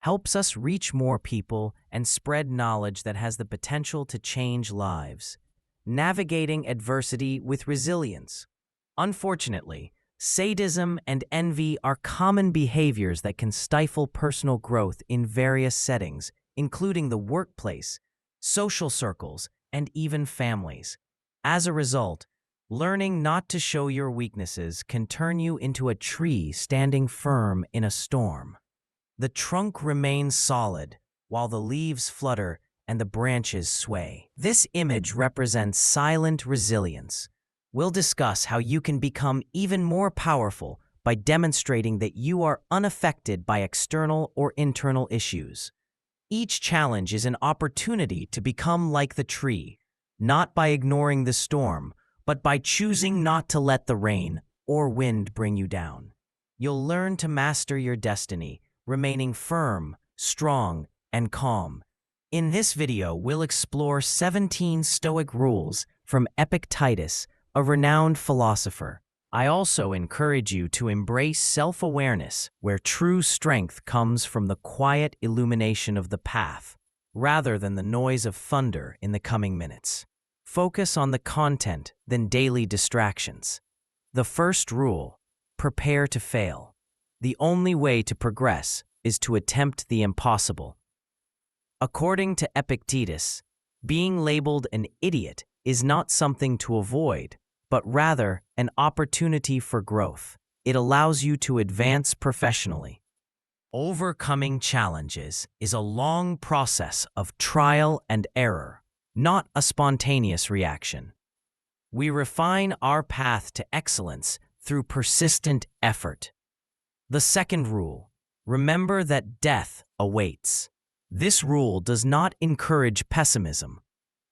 helps us reach more people and spread knowledge that has the potential to change lives. Navigating adversity with resilience. Unfortunately, sadism and envy are common behaviors that can stifle personal growth in various settings, including the workplace, social circles, and even families. As a result, learning not to show your weaknesses can turn you into a tree standing firm in a storm. The trunk remains solid, while the leaves flutter and the branches sway. This image represents silent resilience. We'll discuss how you can become even more powerful by demonstrating that you are unaffected by external or internal issues. Each challenge is an opportunity to become like the tree, not by ignoring the storm, but by choosing not to let the rain or wind bring you down. You'll learn to master your destiny, remaining firm, strong, and calm. In this video, we'll explore 17 Stoic rules from Epictetus, a renowned philosopher. I also encourage you to embrace self-awareness, where true strength comes from the quiet illumination of the path, rather than the noise of thunder in the coming minutes. Focus on the content than daily distractions. The first rule: prepare to fail. The only way to progress is to attempt the impossible. According to Epictetus, being labeled an idiot is not something to avoid, but rather an opportunity for growth. It allows you to advance professionally. Overcoming challenges is a long process of trial and error, not a spontaneous reaction. We refine our path to excellence through persistent effort. The second rule: remember that death awaits. This rule does not encourage pessimism,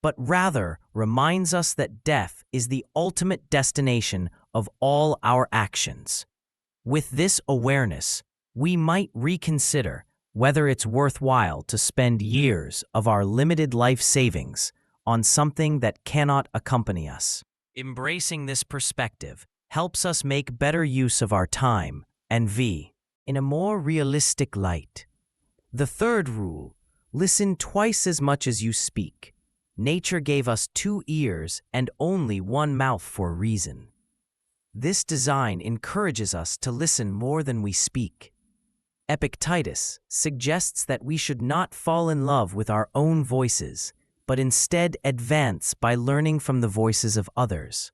but rather reminds us that death is the ultimate destination of all our actions. With this awareness, we might reconsider whether it's worthwhile to spend years of our limited life savings on something that cannot accompany us. Embracing this perspective helps us make better use of our time and in a more realistic light. The third rule: listen twice as much as you speak. Nature gave us 2 ears and only 1 mouth for a reason. This design encourages us to listen more than we speak. Epictetus suggests that we should not fall in love with our own voices, but instead advance by learning from the voices of others.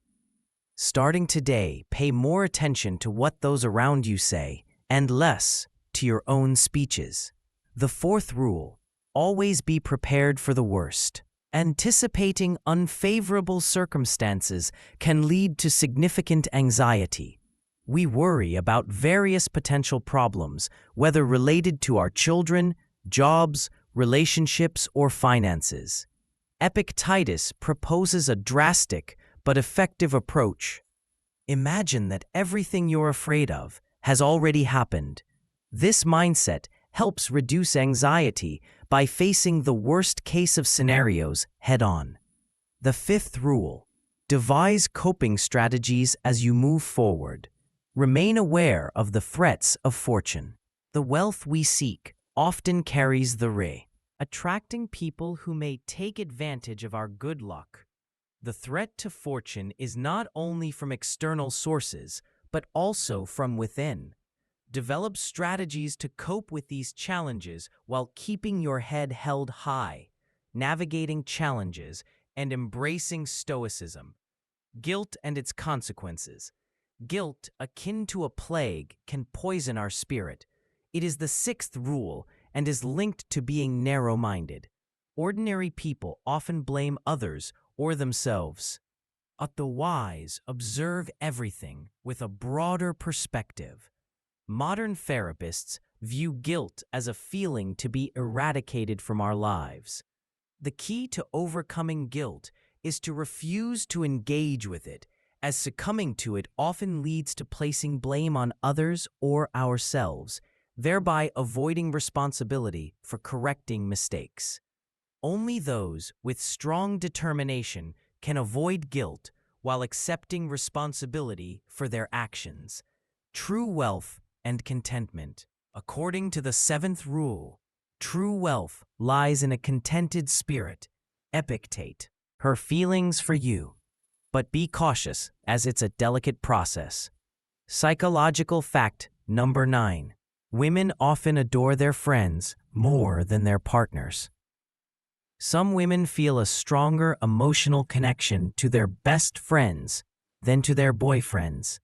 Starting today, pay more attention to what those around you say and less to your own speeches. The fourth rule: always be prepared for the worst. Anticipating unfavorable circumstances can lead to significant anxiety. We worry about various potential problems, whether related to our children, jobs, relationships, or finances. Epictetus proposes a drastic but effective approach. Imagine that everything you're afraid of has already happened. This mindset helps reduce anxiety by facing the worst case of scenarios head-on. The fifth rule: devise coping strategies as you move forward. Remain aware of the threats of fortune. The wealth we seek often carries the attracting people who may take advantage of our good luck. The threat to fortune is not only from external sources, but also from within. Develop strategies to cope with these challenges while keeping your head held high, navigating challenges, and embracing stoicism. Guilt and its consequences. Guilt, akin to a plague, can poison our spirit. It is the sixth rule and is linked to being narrow-minded. Ordinary people often blame others or themselves. But the wise observe everything with a broader perspective. Modern therapists view guilt as a feeling to be eradicated from our lives. The key to overcoming guilt is to refuse to engage with it, as succumbing to it often leads to placing blame on others or ourselves, thereby avoiding responsibility for correcting mistakes. Only those with strong determination can avoid guilt while accepting responsibility for their actions. True wealth and contentment. According to the seventh rule, True wealth lies in a contented spirit. Epictet. Her feelings for you. But be cautious, as it's a delicate process. Psychological fact number 9. Women often adore their friends more than their partners. Some women feel a stronger emotional connection to their best friends than to their boyfriends.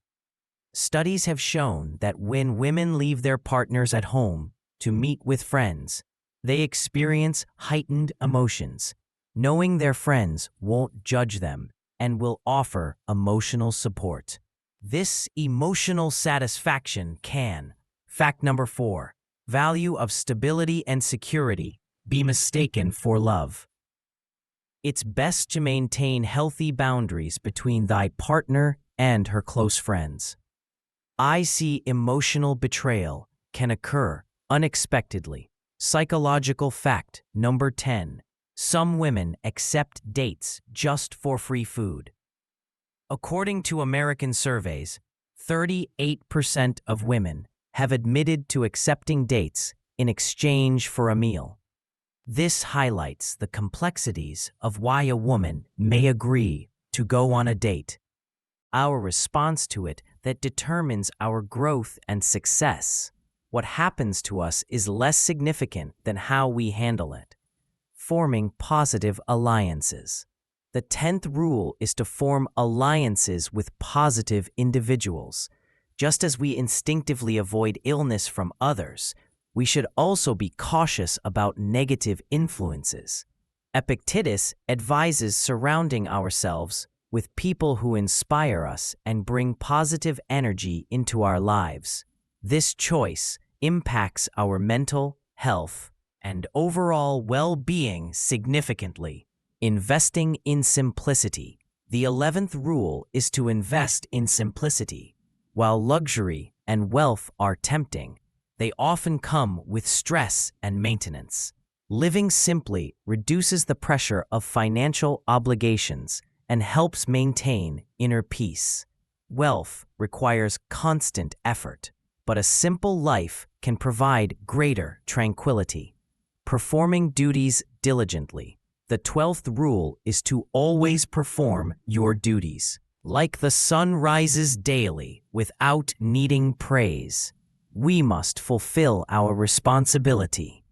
Studies have shown that when women leave their partners at home to meet with friends, they experience heightened emotions, knowing their friends won't judge them and will offer emotional support. This emotional satisfaction can, fact number 4, value of stability and security, be mistaken for love. It's best to maintain healthy boundaries between thy partner and her close friends. I see emotional betrayal can occur unexpectedly. Psychological fact number 10. Some women accept dates just for free food. According to American surveys, 38% of women have admitted to accepting dates in exchange for a meal. This highlights the complexities of why a woman may agree to go on a date. Our response to it that determines our growth and success. What happens to us is less significant than how we handle it. Forming positive alliances. The 10th rule is to form alliances with positive individuals. Just as we instinctively avoid illness from others, we should also be cautious about negative influences. Epictetus advises surrounding ourselves with people who inspire us and bring positive energy into our lives. This choice impacts our mental health and overall well-being significantly. Investing in simplicity. The 11th rule is to invest in simplicity. While luxury and wealth are tempting, they often come with stress and maintenance. Living simply reduces the pressure of financial obligations and helps maintain inner peace. Wealth requires constant effort, but a simple life can provide greater tranquility. Performing duties diligently. The 12th rule is to always perform your duties. Like the sun rises daily without needing praise, we must fulfill our responsibility.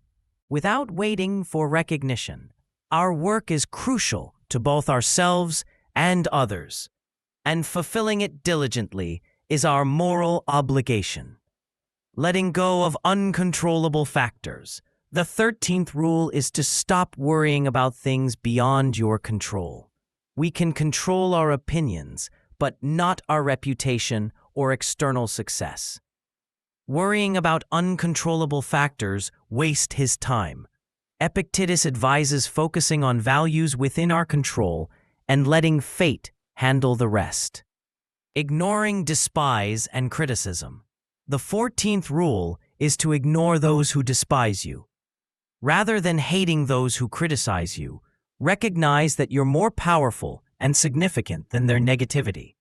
Without waiting for recognition, our work is crucial to both ourselves and others, and fulfilling it diligently is our moral obligation. Letting go of uncontrollable factors. The 13th rule is to stop worrying about things beyond your control. We can control our opinions, but not our reputation or external success. Worrying about uncontrollable factors wastes his time. Epictetus advises focusing on values within our control and letting fate handle the rest. Ignoring despise and criticism. The 14th rule is to ignore those who despise you. Rather than hating those who criticize you, recognize that you're more powerful and significant than their negativity.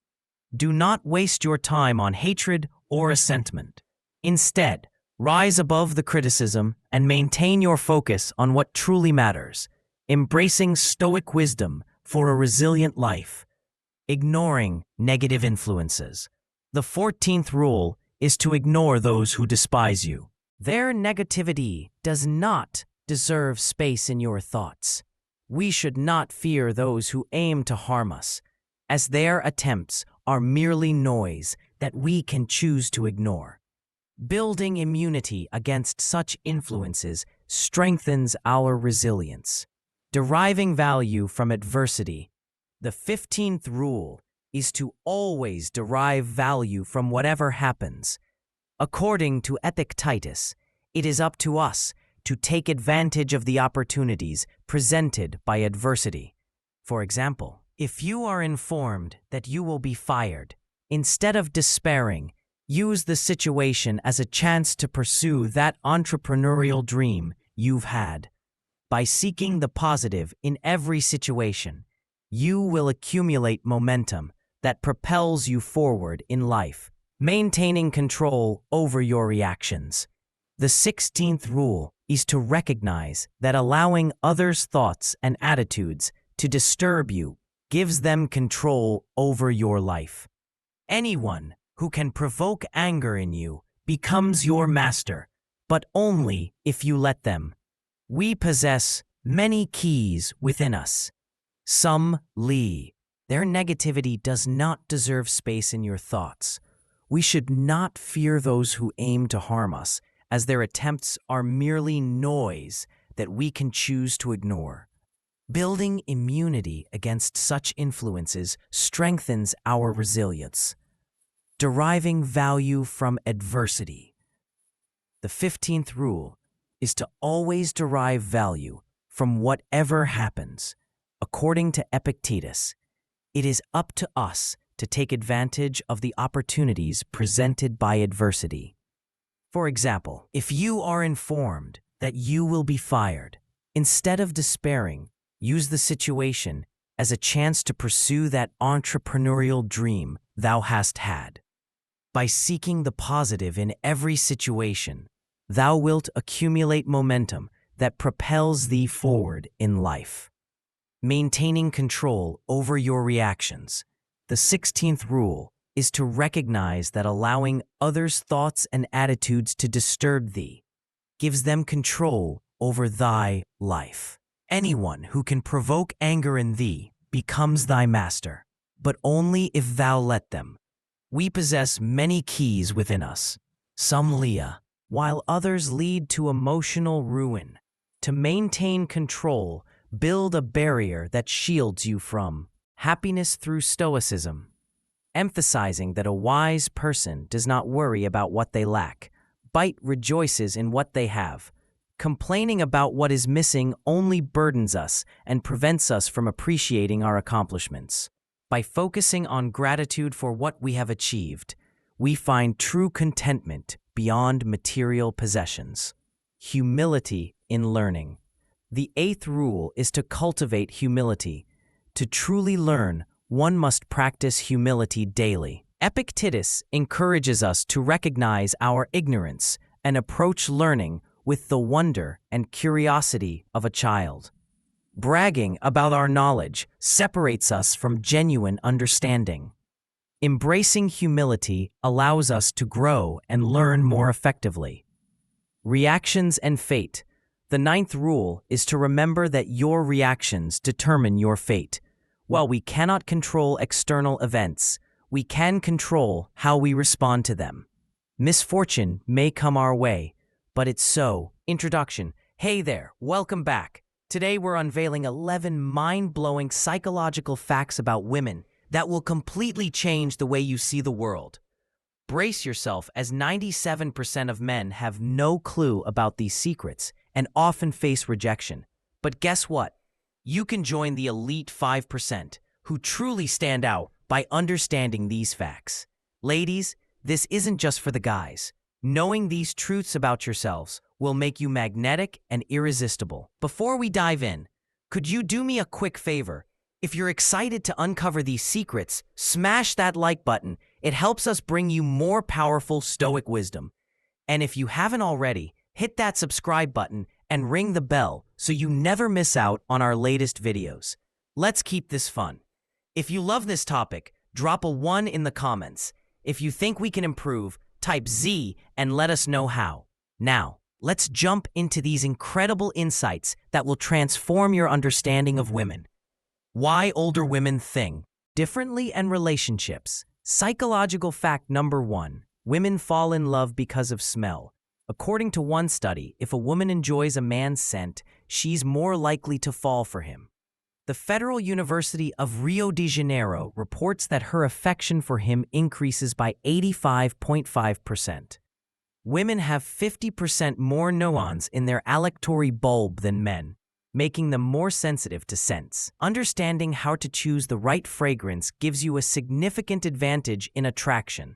Do not waste your time on hatred or resentment. Instead, rise above the criticism and maintain your focus on what truly matters, embracing stoic wisdom for a resilient life. Ignoring negative influences. The 14th rule is to ignore those who despise you. Their negativity does not deserve space in your thoughts. We should not fear those who aim to harm us, as their attempts are merely noise that we can choose to ignore. Building immunity against such influences strengthens our resilience. Deriving value from adversity. The 15th rule is to always derive value from whatever happens. According to Epictetus, it is up to us to take advantage of the opportunities presented by adversity. For example, if you are informed that you will be fired, instead of despairing, use the situation as a chance to pursue that entrepreneurial dream you've had. By seeking the positive in every situation, you will accumulate momentum that propels you forward in life, maintaining control over your reactions. The 16th rule is to recognize that allowing others' thoughts and attitudes to disturb you gives them control over your life. Anyone who can provoke anger in you becomes your master, but only if you let them. We possess many keys within us. Some Lee. Their negativity does not deserve space in your thoughts. We should not fear those who aim to harm us, as their attempts are merely noise that we can choose to ignore. Building immunity against such influences strengthens our resilience. Deriving value from adversity. The 15th rule is to always derive value from whatever happens. According to Epictetus, it is up to us to take advantage of the opportunities presented by adversity. For example, if you are informed that you will be fired, instead of despairing, use the situation as a chance to pursue that entrepreneurial dream thou hast had. By seeking the positive in every situation, thou wilt accumulate momentum that propels thee forward in life. Maintaining control over your reactions. The 16th rule is to recognize that allowing others' thoughts and attitudes to disturb thee gives them control over thy life. Anyone who can provoke anger in thee becomes thy master, but only if thou let them. We possess many keys within us. Some Leah, while others lead to emotional ruin. To maintain control, build a barrier that shields you from happiness through stoicism, emphasizing that a wise person does not worry about what they lack, but rejoices in what they have. Complaining about what is missing only burdens us and prevents us from appreciating our accomplishments. By focusing on gratitude for what we have achieved, we find true contentment beyond material possessions. Humility in learning. The 8th rule is to cultivate humility. To truly learn, one must practice humility daily. Epictetus encourages us to recognize our ignorance and approach learning with the wonder and curiosity of a child. Bragging about our knowledge separates us from genuine understanding. Embracing humility allows us to grow and learn more effectively. Reactions and fate. The 9th rule is to remember that your reactions determine your fate. While we cannot control external events, we can control how we respond to them. Misfortune may come our way, but it's so. Introduction. Hey there, welcome back. Today we're unveiling 11 mind-blowing psychological facts about women that will completely change the way you see the world. Brace yourself, as 97% of men have no clue about these secrets and often face rejection. But guess what? You can join the elite 5% who truly stand out by understanding these facts. Ladies, this isn't just for the guys. Knowing these truths about yourselves will make you magnetic and irresistible. Before we dive in, could you do me a quick favor? If you're excited to uncover these secrets, smash that like button. It helps us bring you more powerful Stoic wisdom. And if you haven't already, hit that subscribe button and ring the bell so you never miss out on our latest videos. Let's keep this fun. If you love this topic, drop a 1 in the comments. If you think we can improve, type Z and let us know how. Now, let's jump into these incredible insights that will transform your understanding of women. Why older women think differently and relationships. Psychological fact number 1. Women fall in love because of smell. According to one study, if a woman enjoys a man's scent, she's more likely to fall for him. The Federal University of Rio de Janeiro reports that her affection for him increases by 85.5%. Women have 50% more neurons in their olfactory bulb than men, making them more sensitive to scents. Understanding how to choose the right fragrance gives you a significant advantage in attraction.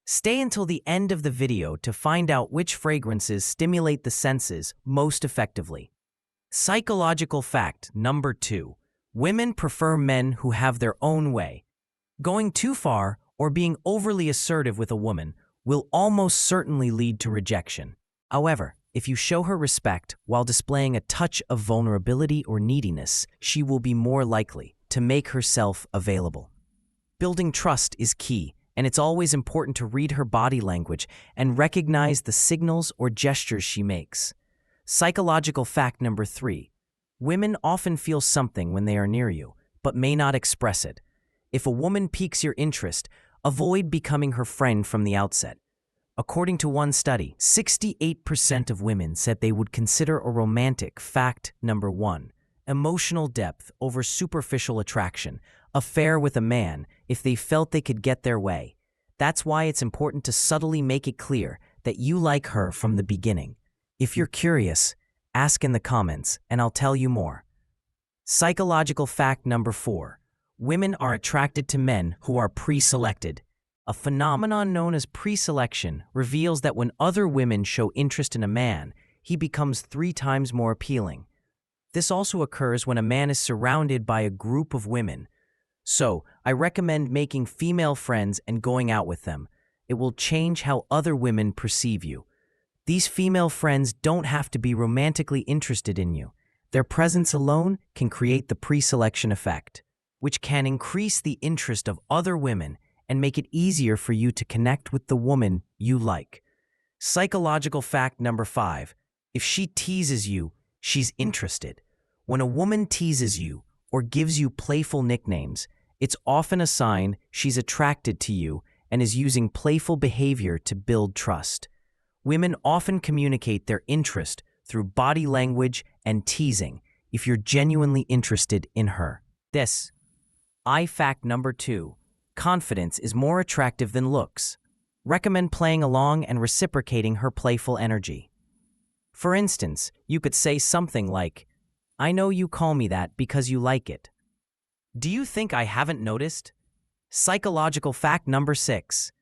Stay until the end of the video to find out which fragrances stimulate the senses most effectively. Psychological fact number 2. Women prefer men who have their own way. Going too far or being overly assertive with a woman will almost certainly lead to rejection. However, if you show her respect while displaying a touch of vulnerability or neediness, she will be more likely to make herself available. Building trust is key, and it's always important to read her body language and recognize the signals or gestures she makes. Psychological fact number 3. Women often feel something when they are near you, but may not express it. If a woman piques your interest, avoid becoming her friend from the outset. According to one study, 68% of women said they would consider a romantic fact number 1, emotional depth over superficial attraction, affair with a man if they felt they could get their way. That's why it's important to subtly make it clear that you like her from the beginning. If you're curious, ask in the comments and I'll tell you more. Psychological fact number 4. Women are attracted to men who are pre-selected. A phenomenon known as pre-selection reveals that when other women show interest in a man, he becomes 3 times more appealing. This also occurs when a man is surrounded by a group of women. So, I recommend making female friends and going out with them. It will change how other women perceive you. These female friends don't have to be romantically interested in you. Their presence alone can create the pre-selection effect, which can increase the interest of other women and make it easier for you to connect with the woman you like. Psychological fact number 5. If she teases you, she's interested. When a woman teases you or gives you playful nicknames, it's often a sign she's attracted to you and is using playful behavior to build trust. Women often communicate their interest through body language and teasing if you're genuinely interested in her. Fact number 2. Confidence is more attractive than looks. Recommend playing along and reciprocating her playful energy. For instance, you could say something like, "I know you call me that because you like it. Do you think I haven't noticed?" Psychological fact number 6.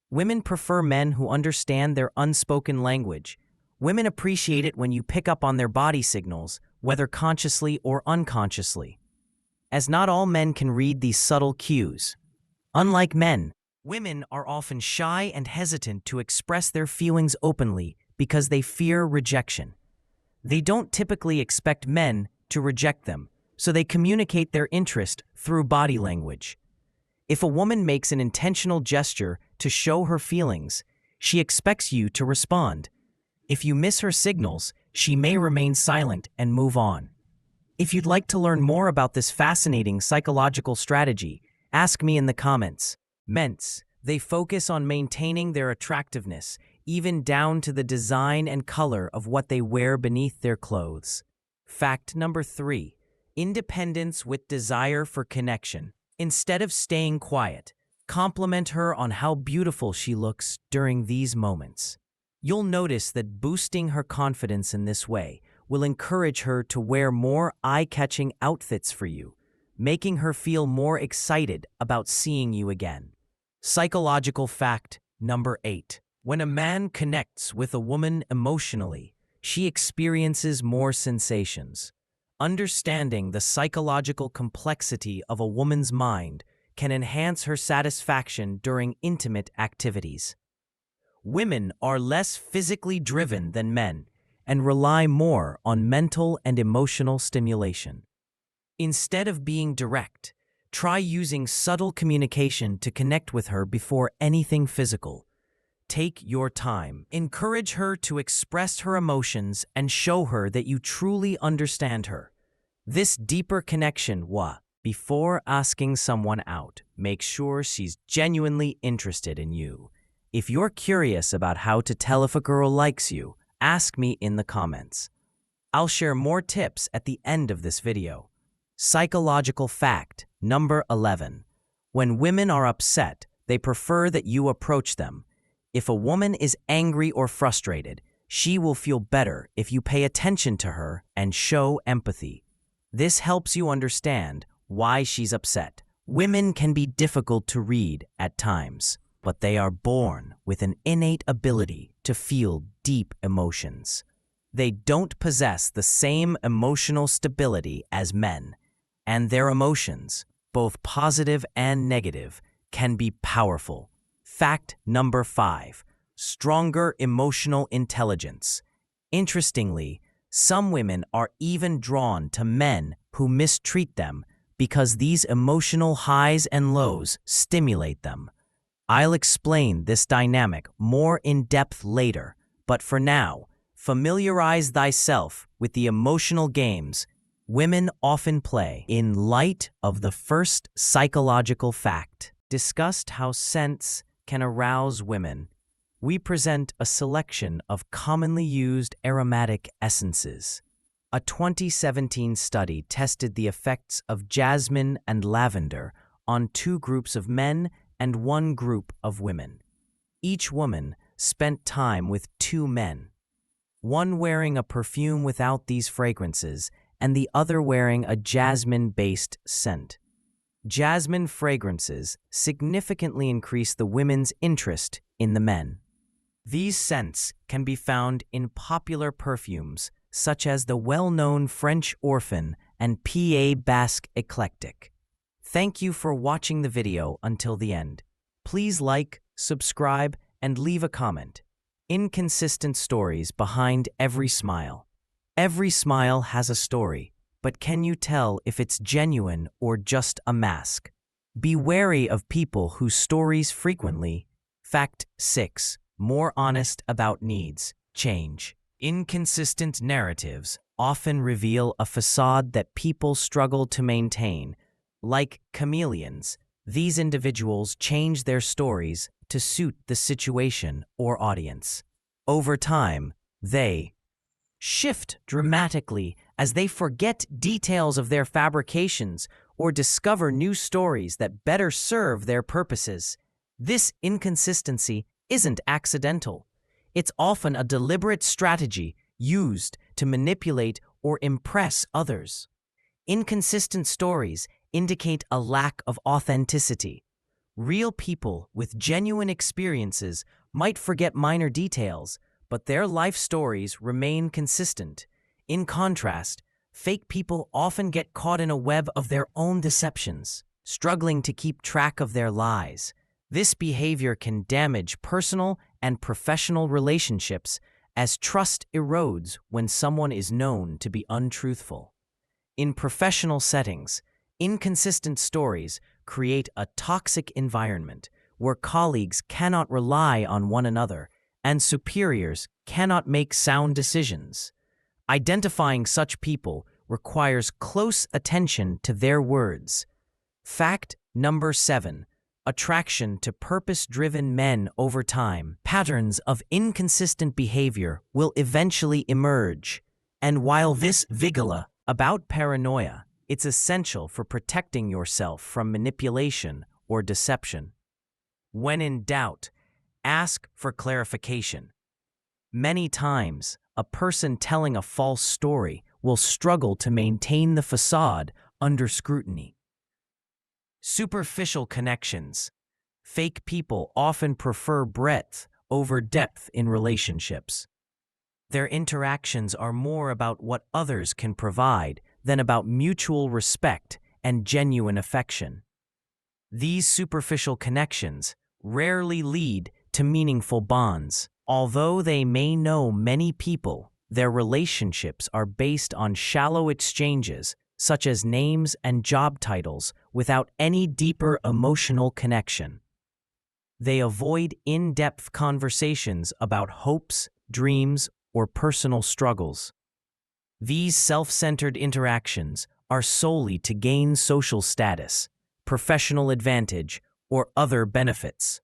Women prefer men who understand their unspoken language. Women appreciate it when you pick up on their body signals, whether consciously or unconsciously, as not all men can read these subtle cues. Unlike men, women are often shy and hesitant to express their feelings openly because they fear rejection. They don't typically expect men to reject them, so they communicate their interest through body language. If a woman makes an intentional gesture to show her feelings, she expects you to respond. If you miss her signals, she may remain silent and move on. If you'd like to learn more about this fascinating psychological strategy, ask me in the comments. They focus on maintaining their attractiveness, even down to the design and color of what they wear beneath their clothes. Fact number 3. Independence with desire for connection. Instead of staying quiet, compliment her on how beautiful she looks during these moments. You'll notice that boosting her confidence in this way will encourage her to wear more eye-catching outfits for you, making her feel more excited about seeing you again. Psychological fact number 8. When a man connects with a woman emotionally, she experiences more sensations. Understanding the psychological complexity of a woman's mind can enhance her satisfaction during intimate activities. Women are less physically driven than men and rely more on mental and emotional stimulation. Instead of being direct, try using subtle communication to connect with her before anything physical. Take your time. Encourage her to express her emotions and show her that you truly understand her. This deeper connection before asking someone out, make sure she's genuinely interested in you. If you're curious about how to tell if a girl likes you, ask me in the comments. I'll share more tips at the end of this video. Psychological fact number 11. When women are upset, they prefer that you approach them. If a woman is angry or frustrated, she will feel better if you pay attention to her and show empathy. This helps you understand why she's upset. Women can be difficult to read at times, but they are born with an innate ability to feel deep emotions. They don't possess the same emotional stability as men, and their emotions, both positive and negative, can be powerful. Fact number 5. Stronger emotional intelligence. Interestingly, some women are even drawn to men who mistreat them because these emotional highs and lows stimulate them. I'll explain this dynamic more in depth later, but for now, familiarize thyself with the emotional games women often play. In light of the first psychological fact, discussed how scents can arouse women, we present a selection of commonly used aromatic essences. A 2017 study tested the effects of jasmine and lavender on two groups of men and one group of women. Each woman spent time with two men, one wearing a perfume without these fragrances and the other wearing a jasmine-based scent. Jasmine fragrances significantly increase the women's interest in the men. These scents can be found in popular perfumes such as the well-known French Orphan and P.A. Basque Eclectic. Thank you for watching the video until the end. Please like, subscribe, and leave a comment. Inconsistent stories behind every smile. Every smile has a story, but can you tell if it's genuine or just a mask? Be wary of people whose stories frequently. Fact 6. More honest about needs. Change. Inconsistent narratives often reveal a facade that people struggle to maintain. Like chameleons, these individuals change their stories to suit the situation or audience. Over time, they shift dramatically as they forget details of their fabrications or discover new stories that better serve their purposes. This inconsistency isn't accidental. It's often a deliberate strategy used to manipulate or impress others. Inconsistent stories indicate a lack of authenticity. Real people with genuine experiences might forget minor details, but their life stories remain consistent. In contrast, fake people often get caught in a web of their own deceptions, struggling to keep track of their lies. This behavior can damage personal and professional relationships as trust erodes when someone is known to be untruthful. In professional settings, inconsistent stories create a toxic environment where colleagues cannot rely on one another and superiors cannot make sound decisions. Identifying such people requires close attention to their words. Fact number 7. Attraction to purpose-driven men. Over time, patterns of inconsistent behavior will eventually emerge. And while this vigila about paranoia, it's essential for protecting yourself from manipulation or deception. When in doubt, ask for clarification. Many times, a person telling a false story will struggle to maintain the facade under scrutiny. Superficial connections. Fake people often prefer breadth over depth in relationships. Their interactions are more about what others can provide than about mutual respect and genuine affection. These superficial connections rarely lead to meaningful bonds. Although they may know many people, their relationships are based on shallow exchanges, such as names and job titles, without any deeper emotional connection. They avoid in-depth conversations about hopes, dreams, or personal struggles. These self-centered interactions are solely to gain social status, professional advantage, or other benefits.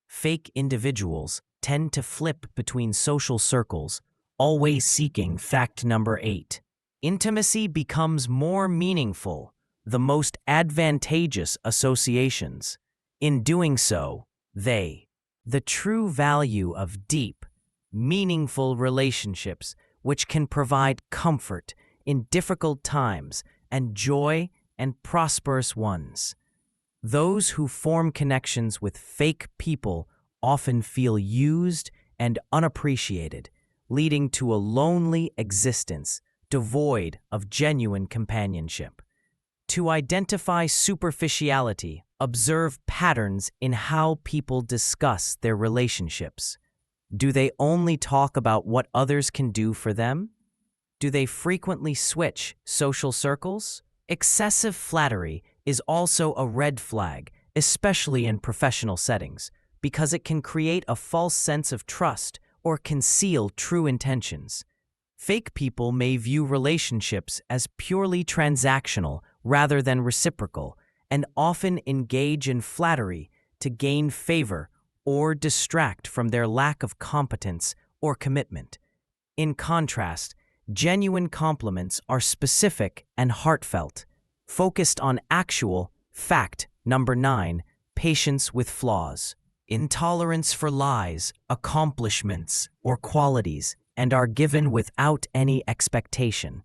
Fake individuals tend to flip between social circles, always seeking. Fact number 8. Intimacy becomes more meaningful the most advantageous associations. In doing so, the true value of deep, meaningful relationships which can provide comfort in difficult times and joy and prosperous ones. Those who form connections with fake people often feel used and unappreciated, leading to a lonely existence devoid of genuine companionship. To identify superficiality, observe patterns in how people discuss their relationships. Do they only talk about what others can do for them? Do they frequently switch social circles? Excessive flattery is also a red flag, especially in professional settings, because it can create a false sense of trust or conceal true intentions. Fake people may view relationships as purely transactional rather than reciprocal, and often engage in flattery to gain favor or distract from their lack of competence or commitment. In contrast, genuine compliments are specific and heartfelt, focused on actual fact. Number 9, patience with flaws. Intolerance for lies, accomplishments, or qualities, and are given without any expectation.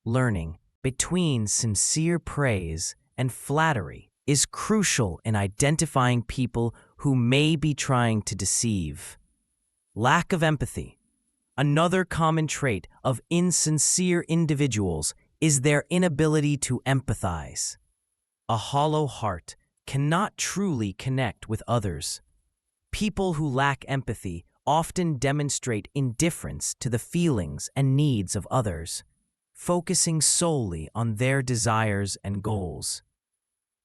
Learning between sincere praise and flattery is crucial in identifying people who may be trying to deceive. Lack of empathy. Another common trait of insincere individuals is their inability to empathize. A hollow heart cannot truly connect with others. People who lack empathy often demonstrate indifference to the feelings and needs of others, focusing solely on their desires and goals.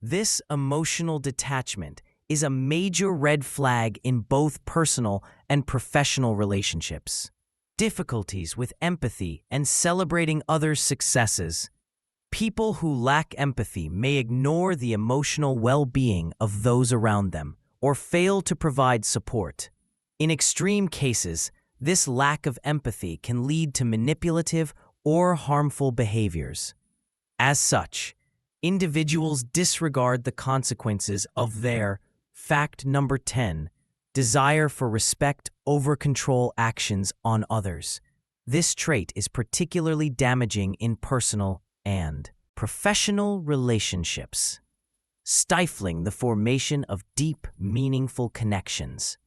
This emotional detachment is a major red flag in both personal and professional relationships. Difficulties with empathy and celebrating others' successes. People who lack empathy may ignore the emotional well-being of those around them or fail to provide support. In extreme cases, this lack of empathy can lead to manipulative or harmful behaviors. As such, individuals disregard the consequences of their, fact number 10, desire for respect over control actions on others. This trait is particularly damaging in personal and professional relationships, stifling the formation of deep, meaningful connections.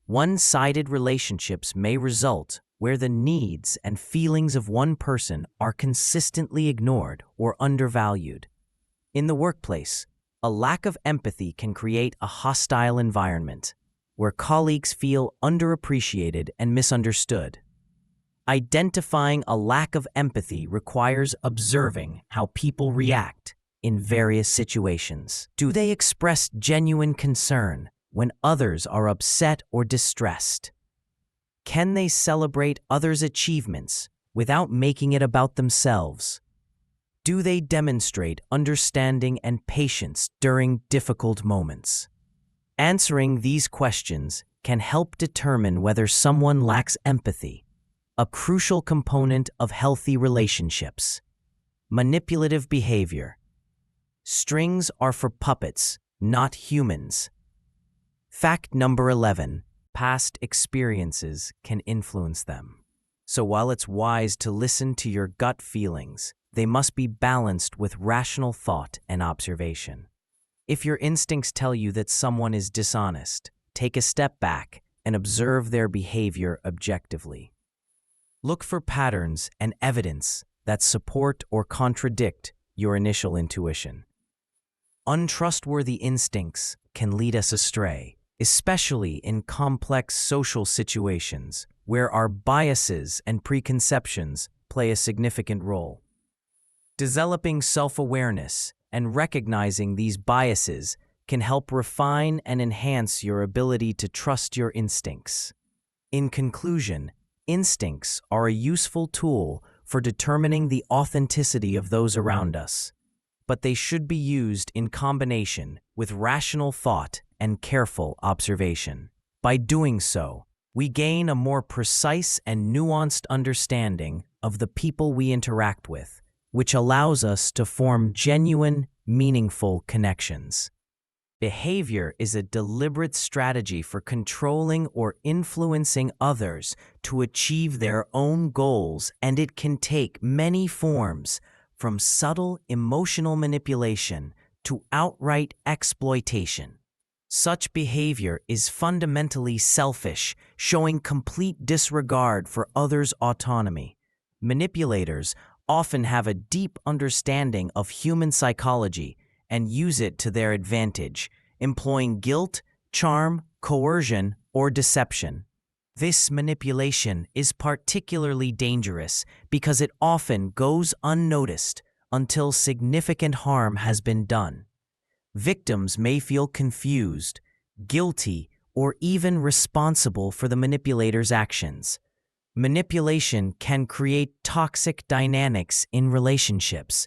One-sided relationships may result where the needs and feelings of one person are consistently ignored or undervalued. In the workplace, a lack of empathy can create a hostile environment where colleagues feel underappreciated and misunderstood. Identifying a lack of empathy requires observing how people react in various situations. Do they express genuine concern when others are upset or distressed? Can they celebrate others' achievements without making it about themselves? Do they demonstrate understanding and patience during difficult moments? Answering these questions can help determine whether someone lacks empathy, a crucial component of healthy relationships. Manipulative behavior. Strings are for puppets, not humans. Fact number 11. Past experiences can influence them. So while it's wise to listen to your gut feelings, they must be balanced with rational thought and observation. If your instincts tell you that someone is dishonest, take a step back and observe their behavior objectively. Look for patterns and evidence that support or contradict your initial intuition. Untrustworthy instincts can lead us astray, especially in complex social situations where our biases and preconceptions play a significant role. Developing self-awareness and recognizing these biases can help refine and enhance your ability to trust your instincts. In conclusion, instincts are a useful tool for determining the authenticity of those around us, but they should be used in combination with rational thought and careful observation. By doing so, we gain a more precise and nuanced understanding of the people we interact with, which allows us to form genuine, meaningful connections. Behavior is a deliberate strategy for controlling or influencing others to achieve their own goals, and it can take many forms, from subtle emotional manipulation to outright exploitation. Such behavior is fundamentally selfish, showing complete disregard for others' autonomy. Manipulators often have a deep understanding of human psychology and use it to their advantage, employing guilt, charm, coercion, or deception. This manipulation is particularly dangerous because it often goes unnoticed until significant harm has been done. Victims may feel confused, guilty, or even responsible for the manipulator's actions. Manipulation can create toxic dynamics in relationships,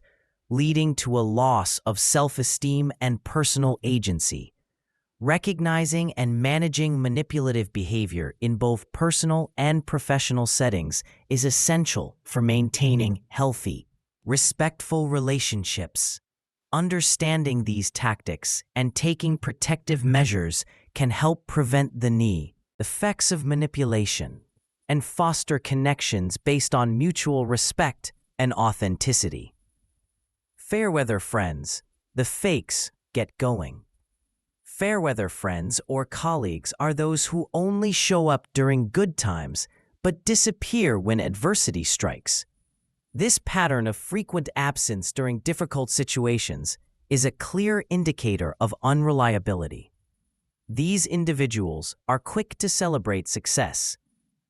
leading to a loss of self-esteem and personal agency. Recognizing and managing manipulative behavior in both personal and professional settings is essential for maintaining healthy, respectful relationships. Understanding these tactics and taking protective measures can help prevent the effects of manipulation and foster connections based on mutual respect and authenticity. Fairweather friends, the fakes get going. Fairweather friends or colleagues are those who only show up during good times but disappear when adversity strikes. This pattern of frequent absence during difficult situations is a clear indicator of unreliability. These individuals are quick to celebrate success,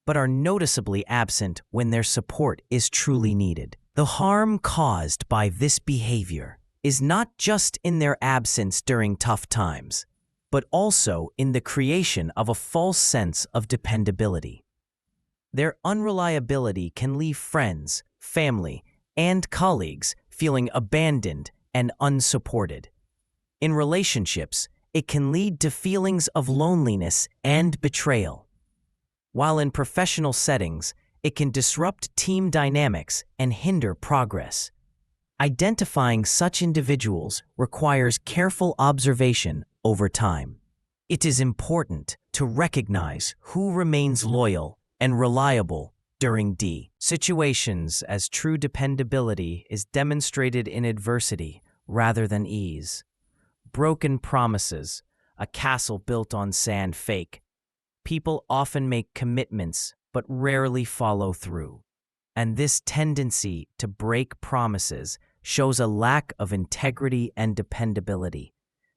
but are noticeably absent when their support is truly needed. The harm caused by this behavior is not just in their absence during tough times, but also in the creation of a false sense of dependability. Their unreliability can leave friends, family, and colleagues feeling abandoned and unsupported. In relationships, it can lead to feelings of loneliness and betrayal. While in professional settings, it can disrupt team dynamics and hinder progress. Identifying such individuals requires careful observation over time. It is important to recognize who remains loyal and reliable during situations, as true dependability is demonstrated in adversity rather than ease. Broken promises, a castle built on sand fake. People often make commitments but rarely follow through. And this tendency to break promises shows a lack of integrity and dependability.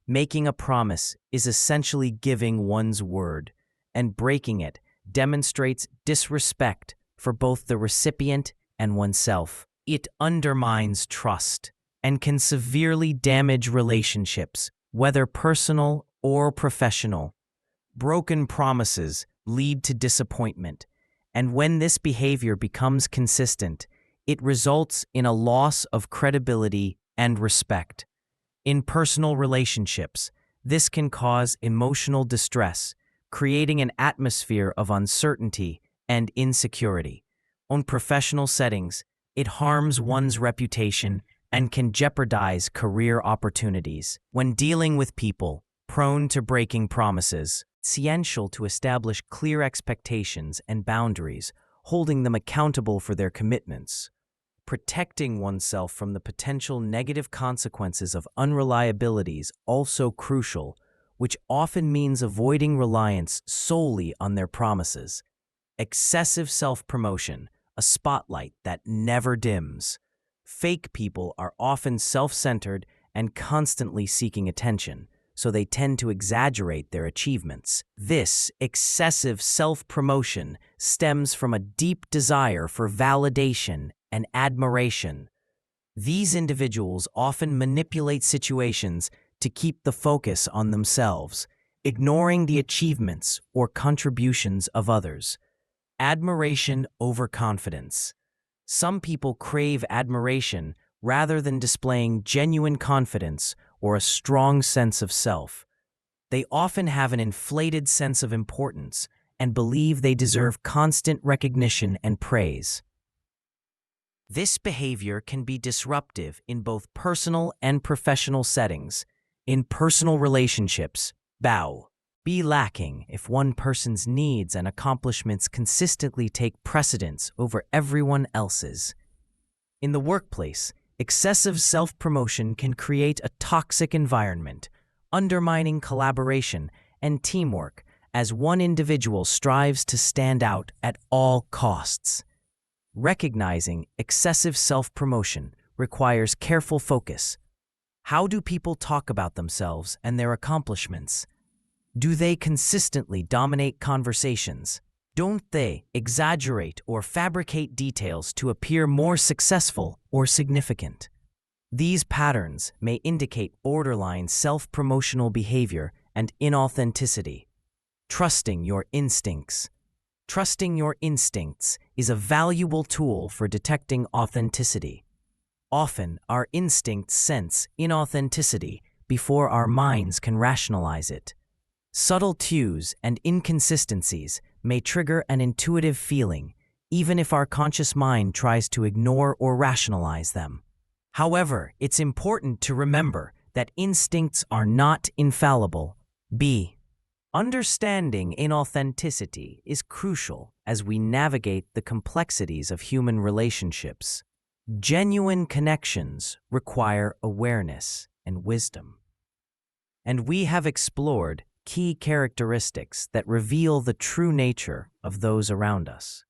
Making a promise is essentially giving one's word, and breaking it demonstrates disrespect for both the recipient and oneself. It undermines trust and can severely damage relationships, whether personal or professional. Broken promises lead to disappointment, and when this behavior becomes consistent, it results in a loss of credibility and respect. In personal relationships, this can cause emotional distress, creating an atmosphere of uncertainty and insecurity. In professional settings, it harms one's reputation and can jeopardize career opportunities. When dealing with people prone to breaking promises, it's essential to establish clear expectations and boundaries, holding them accountable for their commitments. Protecting oneself from the potential negative consequences of unreliability is also crucial, which often means avoiding reliance solely on their promises. Excessive self-promotion, a spotlight that never dims. Fake people are often self-centered and constantly seeking attention, so they tend to exaggerate their achievements. This excessive self-promotion stems from a deep desire for validation and admiration. These individuals often manipulate situations to keep the focus on themselves, ignoring the achievements or contributions of others. Admiration over confidence. Some people crave admiration rather than displaying genuine confidence or a strong sense of self. They often have an inflated sense of importance and believe they deserve constant recognition and praise. This behavior can be disruptive in both personal and professional settings. In personal relationships, be lacking if one person's needs and accomplishments consistently take precedence over everyone else's. In the workplace, excessive self-promotion can create a toxic environment, undermining collaboration and teamwork as one individual strives to stand out at all costs. Recognizing excessive self-promotion requires careful focus. How do people talk about themselves and their accomplishments? Do they consistently dominate conversations? Don't they exaggerate or fabricate details to appear more successful or significant? These patterns may indicate borderline self-promotional behavior and inauthenticity. Trusting your instincts. Trusting your instincts is a valuable tool for detecting authenticity. Often, our instincts sense inauthenticity before our minds can rationalize it. Subtle cues and inconsistencies may trigger an intuitive feeling, even if our conscious mind tries to ignore or rationalize them. However, it's important to remember that instincts are not infallible. B. Understanding inauthenticity is crucial as we navigate the complexities of human relationships. Genuine connections require awareness and wisdom. And we have explored key characteristics that reveal the true nature of those around us.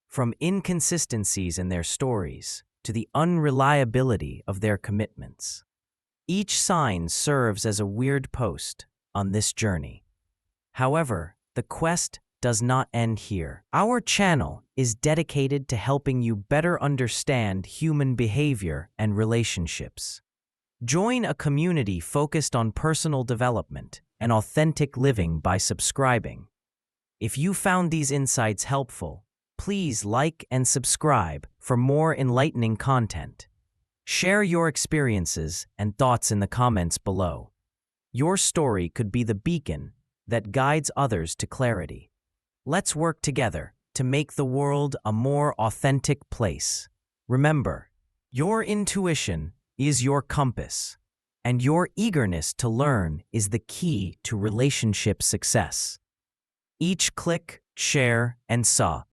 From inconsistencies in their stories to the unreliability of their commitments. Each sign serves as a weird post on this journey. However, the quest does not end here. Our channel is dedicated to helping you better understand human behavior and relationships. Join a community focused on personal development and authentic living by subscribing. If you found these insights helpful, please like and subscribe for more enlightening content. Share your experiences and thoughts in the comments below. Your story could be the beacon that guides others to clarity. Let's work together to make the world a more authentic place. Remember, your intuition is your compass, and your eagerness to learn is the key to relationship success. Each click, share, and saw